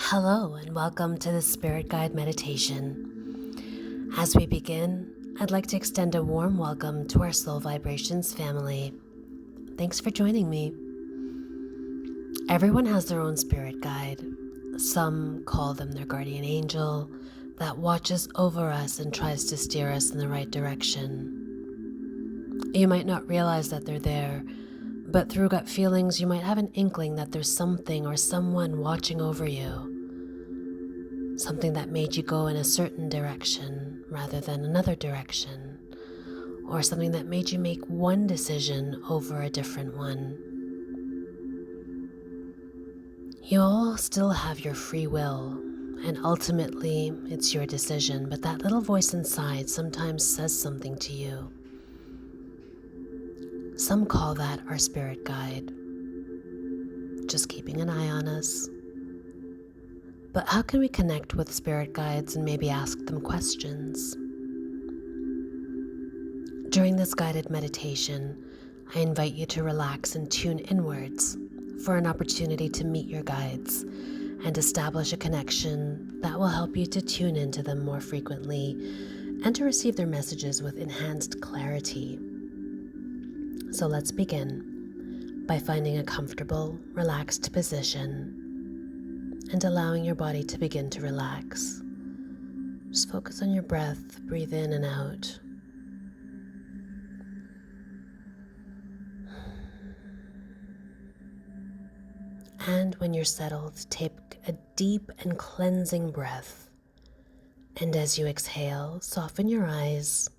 Hello and welcome to the Spirit Guide Meditation. As we begin, I'd like to extend a warm welcome to our Soul Vibrations family. Thanks for joining me. Everyone has their own spirit guide. Some call them their guardian angel that watches over us and tries to steer us in the right direction. You might not realize that they're there, but through gut feelings, you might have an inkling that there's something or someone watching over you. Something that made you go in a certain direction rather than another direction, or something that made you make one decision over a different one. You all still have your free will, and ultimately it's your decision, but that little voice inside sometimes says something to you. Some call that our spirit guide, just keeping an eye on us. But how can we connect with spirit guides and maybe ask them questions? During this guided meditation, I invite you to relax and tune inwards for an opportunity to meet your guides and establish a connection that will help you to tune into them more frequently and to receive their messages with enhanced clarity. So let's begin by finding a comfortable, relaxed position and allowing your body to begin to relax. Just focus on your breath, breathe in and out. And when you're settled, take a deep and cleansing breath. And as you exhale, soften your eyes,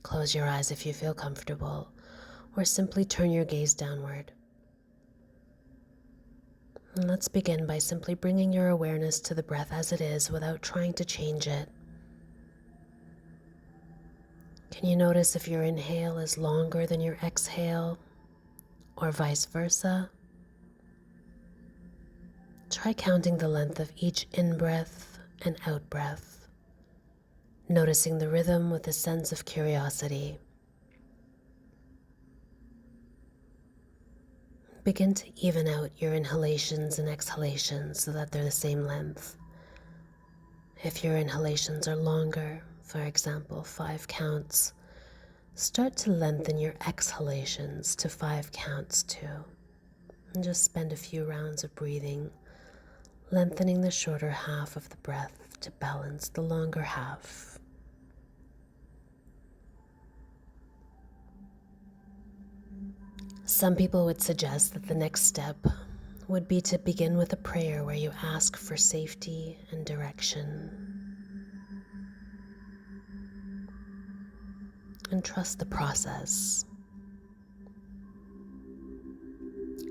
close your eyes if you feel comfortable, or simply turn your gaze downward. And let's begin by simply bringing your awareness to the breath as it is without trying to change it. Can you notice if your inhale is longer than your exhale, or vice versa? Try counting the length of each in-breath and out-breath, noticing the rhythm with a sense of curiosity. Begin to even out your inhalations and exhalations so that they're the same length. If your inhalations are longer, for example, 5 counts, start to lengthen your exhalations to 5 counts too. And just spend a few rounds of breathing, lengthening the shorter half of the breath to balance the longer half. Some people would suggest that the next step would be to begin with a prayer where you ask for safety and direction. And trust the process.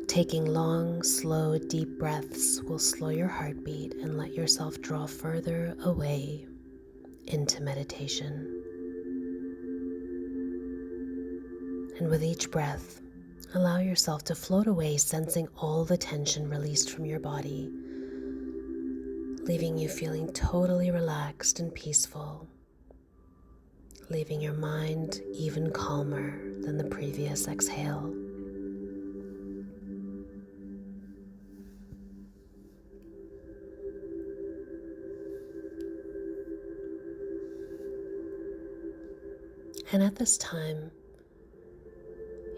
Taking long, slow, deep breaths will slow your heartbeat and let yourself draw further away into meditation. And with each breath, allow yourself to float away, sensing all the tension released from your body, leaving you feeling totally relaxed and peaceful, leaving your mind even calmer than the previous exhale. And at this time,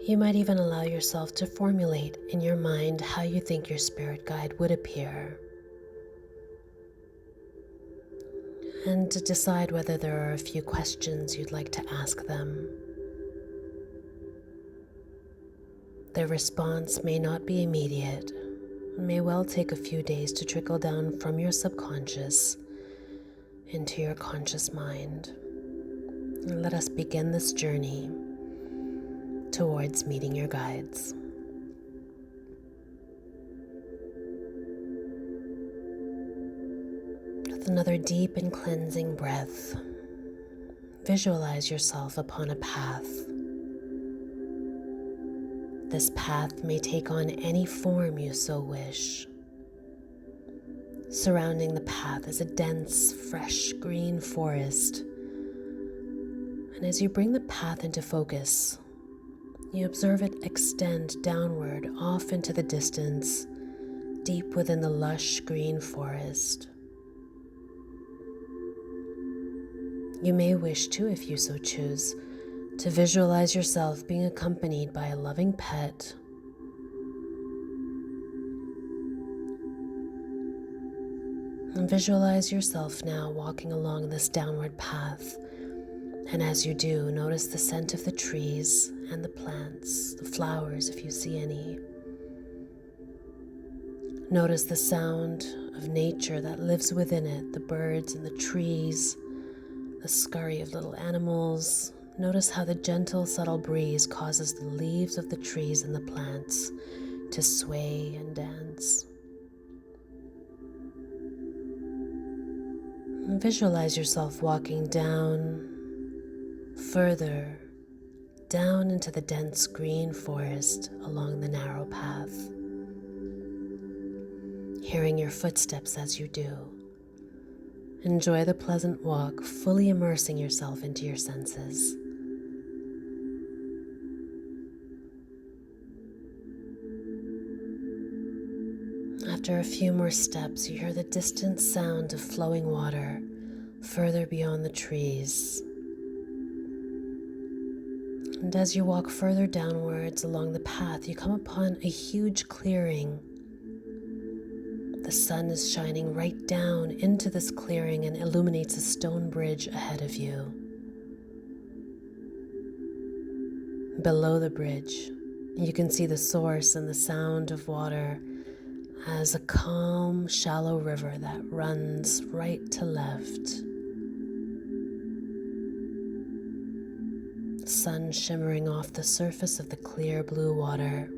you might even allow yourself to formulate in your mind how you think your spirit guide would appear, and to decide whether there are a few questions you'd like to ask them. Their response may not be immediate, may well take a few days to trickle down from your subconscious into your conscious mind. And let us begin this journey towards meeting your guides. With another deep and cleansing breath, visualize yourself upon a path. This path may take on any form you so wish. Surrounding the path is a dense, fresh green forest. And as you bring the path into focus, you observe it extend downward off into the distance deep within the lush green forest. You may wish to, if you so choose, to visualize yourself being accompanied by a loving pet, and visualize yourself now walking along this downward path. And as you do, notice the scent of the trees and the plants, the flowers if you see any. Notice the sound of nature that lives within it, the birds and the trees, the scurry of little animals. Notice how the gentle, subtle breeze causes the leaves of the trees and the plants to sway and dance. And visualize yourself walking further down into the dense green forest along the narrow path, hearing your footsteps as you do. Enjoy the pleasant walk, fully immersing yourself into your senses. After a few more steps, you hear the distant sound of flowing water further beyond the trees. And as you walk further downwards along the path, you come upon a huge clearing. The sun is shining right down into this clearing and illuminates a stone bridge ahead of you. Below the bridge, you can see the source and the sound of water as a calm, shallow river that runs right to left. Sun shimmering off the surface of the clear blue water.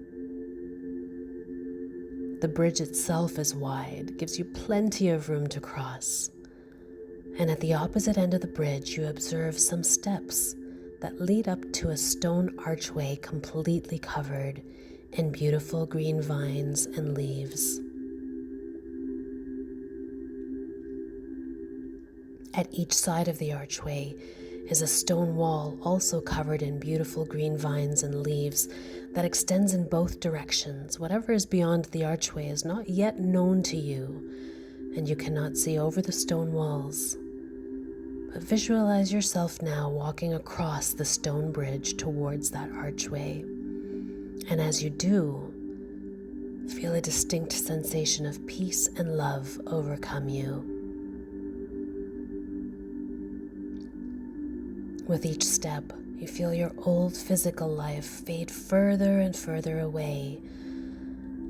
The bridge itself is wide, gives you plenty of room to cross. And at the opposite end of the bridge, you observe some steps that lead up to a stone archway completely covered in beautiful green vines and leaves. At each side of the archway is a stone wall also covered in beautiful green vines and leaves that extends in both directions. Whatever is beyond the archway is not yet known to you, and you cannot see over the stone walls. But visualize yourself now walking across the stone bridge towards that archway. And as you do, feel a distinct sensation of peace and love overcome you. With each step, you feel your old physical life fade further and further away,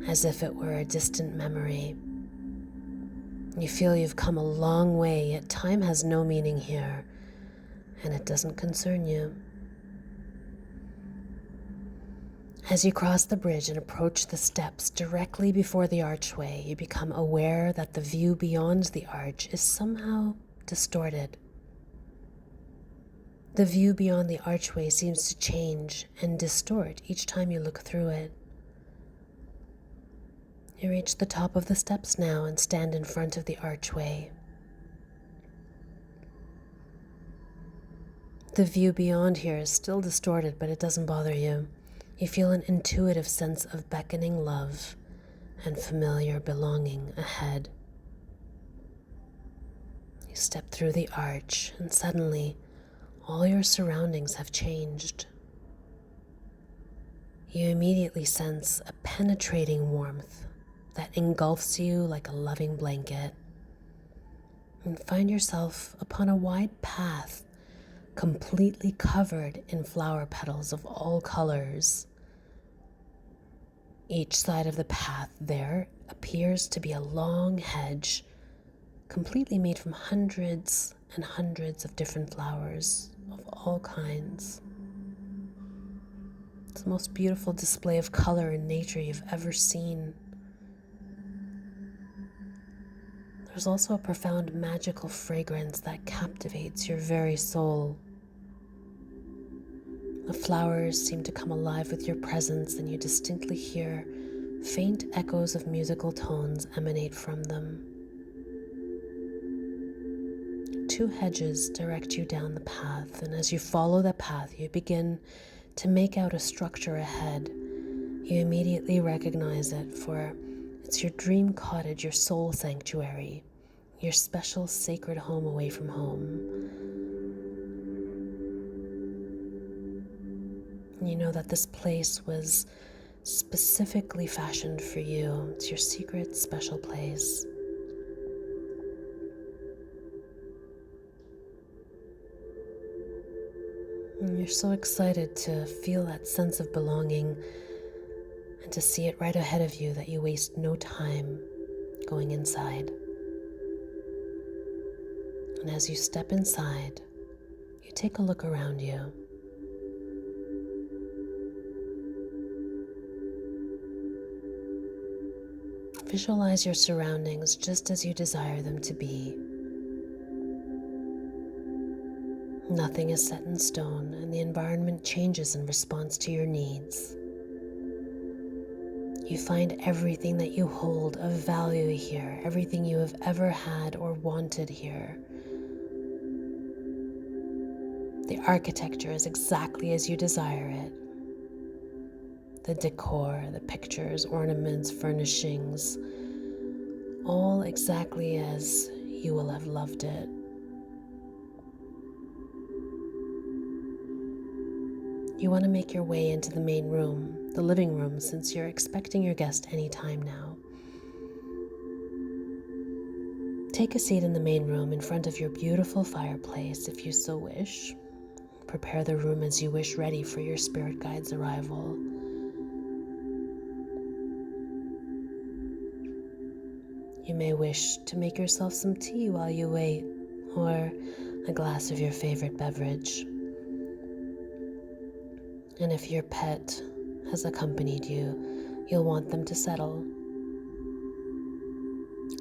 as if it were a distant memory. You feel you've come a long way, yet time has no meaning here, and it doesn't concern you. As you cross the bridge and approach the steps directly before the archway, you become aware that the view beyond the arch is somehow distorted. The view beyond the archway seems to change and distort each time you look through it. You reach the top of the steps now and stand in front of the archway. The view beyond here is still distorted, but it doesn't bother you. You feel an intuitive sense of beckoning love and familiar belonging ahead. You step through the arch, and suddenly, all your surroundings have changed. You immediately sense a penetrating warmth that engulfs you like a loving blanket, and find yourself upon a wide path completely covered in flower petals of all colors. Each side of the path there appears to be a long hedge completely made from hundreds and hundreds of different flowers of all kinds. It's the most beautiful display of color in nature you've ever seen. There's also a profound magical fragrance that captivates your very soul. The flowers seem to come alive with your presence, and you distinctly hear faint echoes of musical tones emanate from them. Two hedges direct you down the path, and as you follow the path, you begin to make out a structure ahead. You immediately recognize it, for It's your dream cottage, your soul sanctuary, your special sacred home away from home. And you know that this place was specifically fashioned for you. It's your secret, special place. And you're so excited to feel that sense of belonging and to see it right ahead of you that you waste no time going inside. And as you step inside, you take a look around you. Visualize your surroundings just as you desire them to be. Nothing is set in stone, and the environment changes in response to your needs. You find everything that you hold of value here, everything you have ever had or wanted here. The architecture is exactly as you desire it. The decor, the pictures, ornaments, furnishings, all exactly as you will have loved it. You want to make your way into the main room, the living room, since you're expecting your guest any time now. Take a seat in the main room in front of your beautiful fireplace if you so wish. Prepare the room as you wish, ready for your spirit guide's arrival. You may wish to make yourself some tea while you wait, or a glass of your favorite beverage. And if your pet has accompanied you, you'll want them to settle.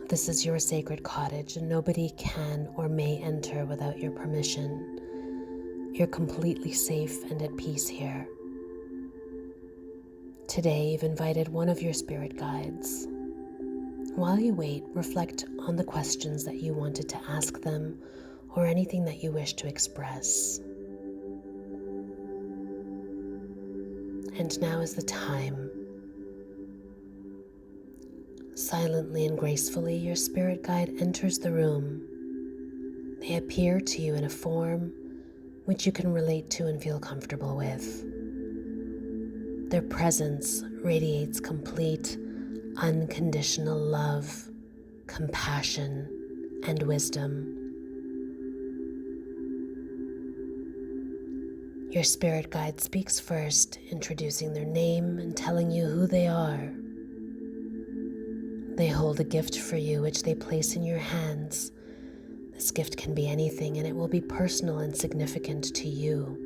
This is your sacred cottage, and nobody can or may enter without your permission. You're completely safe and at peace here. Today, you've invited one of your spirit guides. While you wait, reflect on the questions that you wanted to ask them or anything that you wish to express. And now is the time. Silently and gracefully, your spirit guide enters the room. They appear to you in a form which you can relate to and feel comfortable with. Their presence radiates complete, unconditional love, compassion, and wisdom. Your spirit guide speaks first, introducing their name and telling you who they are. They hold a gift for you which they place in your hands. This gift can be anything, and it will be personal and significant to you.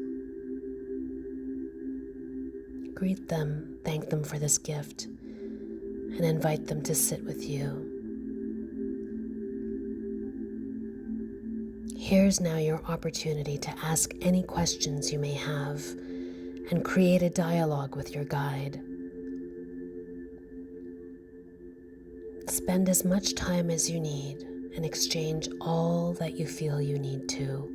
Greet them, thank them for this gift, and invite them to sit with you. Here's now your opportunity to ask any questions you may have and create a dialogue with your guide. Spend as much time as you need and exchange all that you feel you need to.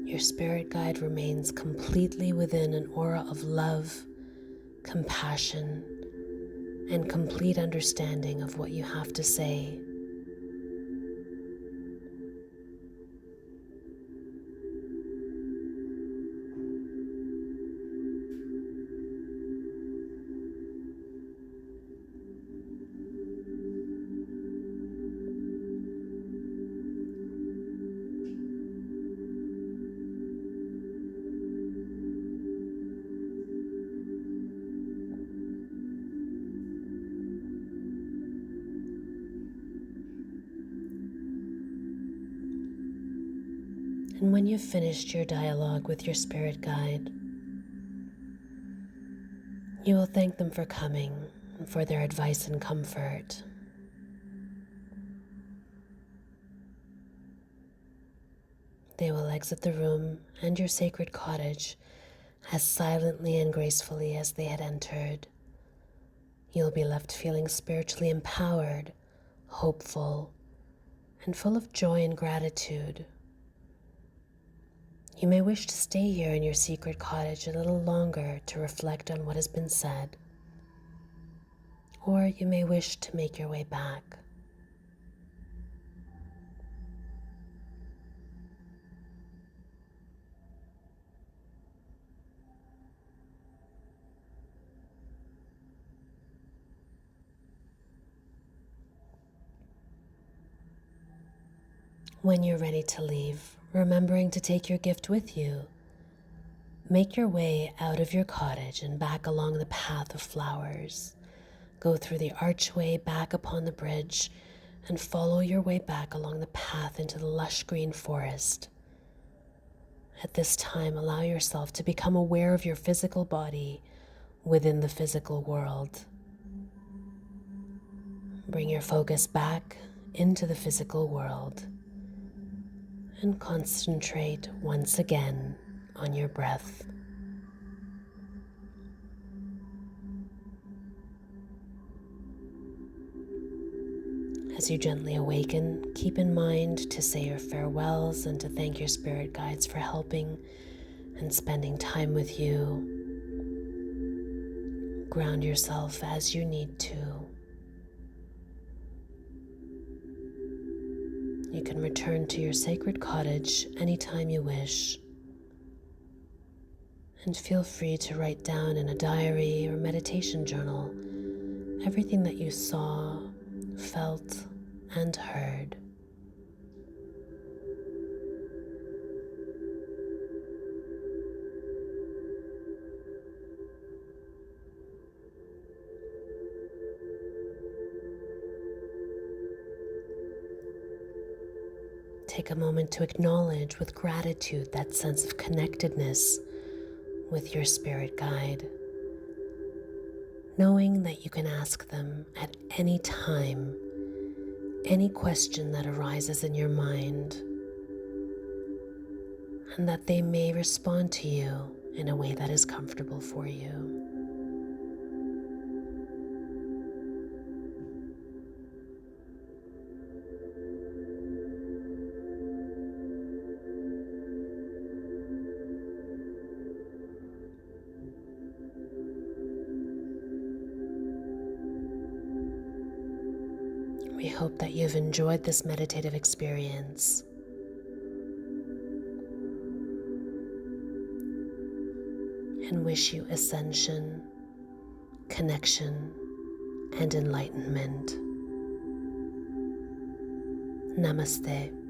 Your spirit guide remains completely within an aura of love, compassion, and complete understanding of what you have to say. And when you've finished your dialogue with your spirit guide, you will thank them for coming and for their advice and comfort. They will exit the room and your sacred cottage as silently and gracefully as they had entered. You'll be left feeling spiritually empowered, hopeful, and full of joy and gratitude. You may wish to stay here in your secret cottage a little longer to reflect on what has been said, or you may wish to make your way back. When you're ready to leave, remembering to take your gift with you, make your way out of your cottage and back along the path of flowers. Go through the archway back upon the bridge and follow your way back along the path into the lush green forest. At this time, allow yourself to become aware of your physical body within the physical world. Bring your focus back into the physical world and concentrate once again on your breath. As you gently awaken, keep in mind to say your farewells and to thank your spirit guides for helping and spending time with you. Ground yourself as you need to. You can return to your sacred cottage anytime you wish. And feel free to write down in a diary or meditation journal everything that you saw, felt, and heard. Take a moment to acknowledge with gratitude that sense of connectedness with your spirit guide, knowing that you can ask them at any time any question that arises in your mind, and that they may respond to you in a way that is comfortable for you. We hope that you've enjoyed this meditative experience. And wish you ascension, connection, and enlightenment. Namaste.